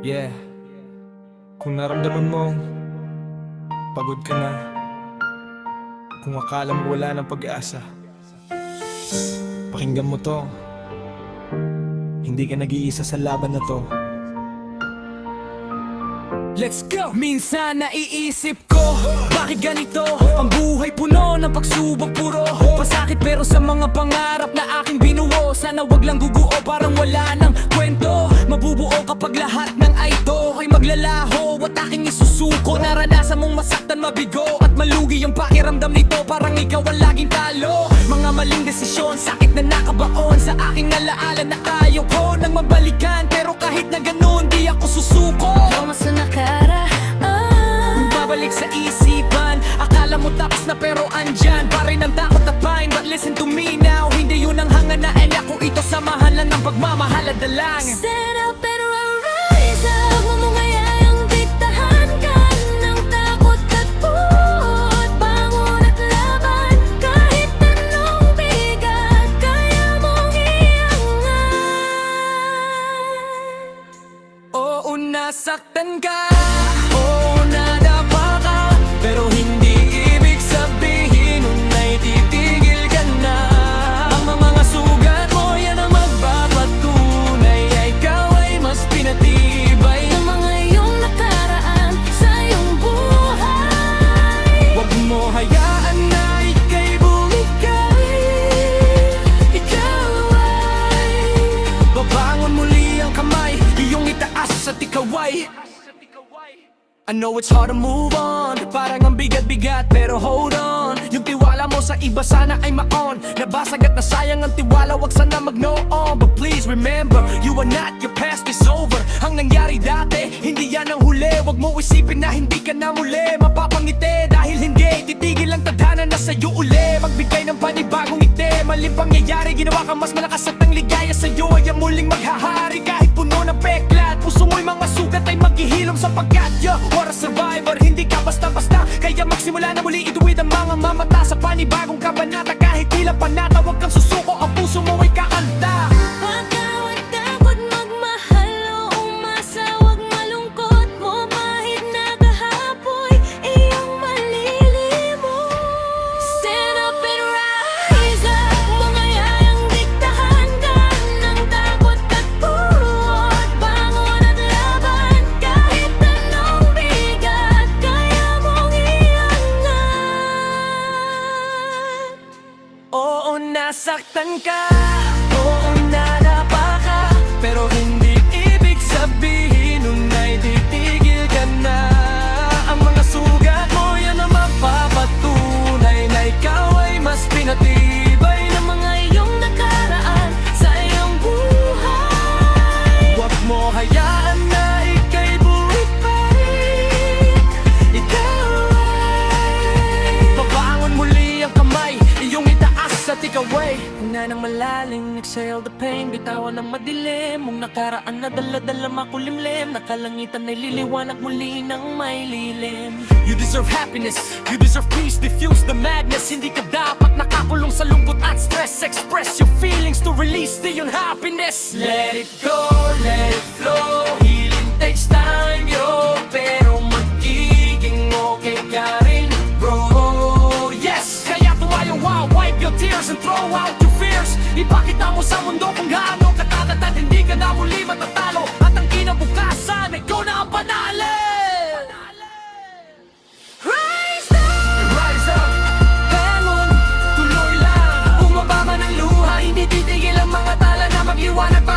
Yeah, kung naramdaman mong pagod ka na, kung akala mo wala ng pag-asa, pakinggan mo to. Hindi ka nag-iisa sa laban na to. Let's go! Minsan naiisip ko, bakit ganito? Ang buhay puno ng pagsubok, puro pasakit. Pero sa mga pangarap na aking binuo, sana wag lang guguo, parang wala ng kwento. Mabubuo kapag lahat ng ito ay maglalaho at aking isusuko. Naranasan mong masaktan, mabigo at malugi yung pakiramdam nito, parang ikaw ang laging talo. Mga maling desisyon, sakit na nakabaon sa aking alaala na ayaw ko nang mabalikan. Pero kahit na ganun, di ako susuko. Sa nakaraan, babalik sa isipan, akala mo tapos na pero andyan pa rin ang takot at pain. But listen to me now, hindi yun ang hanganain ako. Ito samahan lang ng pagmamahal at dalangin. stand up and rise up. Mamungayayang diktahan ka ng takot at puot. Bangon at laban, kahit anong bigat kaya mong iangat. Oo, nasaktan ka, oo, nadapa ka, pero hindi ibig sabihin nun ay titigil ka na. Ang mga sugat mo, yan ang magpapatunay ay ikaw ay mas pinatibay Ang mga iyong nakaraan sa iyong buhay. Huwag mo hayaan na ika'y bumigay. Ikaw ay babangon muli ang kamay, iyong itaas at ikaw ay I know it's hard to move on, parang ang bigat-bigat, pero hold on. Yung tiwala mo sa iba sana ay maon. Nabasag at nasayang ang tiwala, wag sana mag-no on. But please remember, you are not, your past is over. Ang nangyari dati, hindi yan ang huli. Wag mo isipin na hindi ka na muli mapapangiti, dahil hindi titigil ang tadhana na sa'yo uli. Magbigay ng panibagong ngiti, maling pangyayari, ginawa kang mas malakas at ang ligaya sa'yo ay ang muling maghahari. Kahit puno ng pekla at puso mo'y mga sugat ay maghihilom sapagkat or a survivor, hindi ka basta-basta. Kaya magsimula na muli, ituwid ang mga mamata sa panibagong kabanata. Kahit ilang panata, wag kang susuko, ang puso mo ay kakanta. Huwag takot magmahal o umasa, huwag malungkot mo kahit nagahapoy iyong malilimot. Stand up and rise up, mangayayang diktahan ka ng takot at puot. Bangon at laban, kahit anong bigat kaya mong iangat. Oo, nasaktan ka, oo, nadapa ka, pero hindi ibig sabihin nun ay titigil ka na. Ang mga sugat mo, yan ang mapapatunay na ikaw ay mas pinatibay ng mga Iyong nakaraan sa iyong buhay. Huwag mo hayaan na ika'y bumibalik. Ikaw ay babangon muli ang kamay, iyong itaas at ikaw ay hina ng malalim, exhale the pain. Bitawan ng madilim, mong nakaraan na dala-dala makulimlim. Nakalangitan ay liliwanag muli ng may lilim. You deserve happiness, you deserve peace, diffuse the madness. Hindi ka dapat nakakulong sa lungkot at stress. Express your feelings to release the unhappiness. Let it go, let it flow. Healing takes time, yo, pero magiging okay ka rin, bro. Yes, kaya tumayo, wow, wipe your tears and throw out your fears. Ipakita mo sa mundo kung gaano katatat at hindi ka na muli matatalo. At ang kinabukasan, ikaw na ang panalo. Rise up! Rise up! Bangon, tuloy lang. Bumaba man ang luha, hindi titigil ang mga tala na magliwanag pa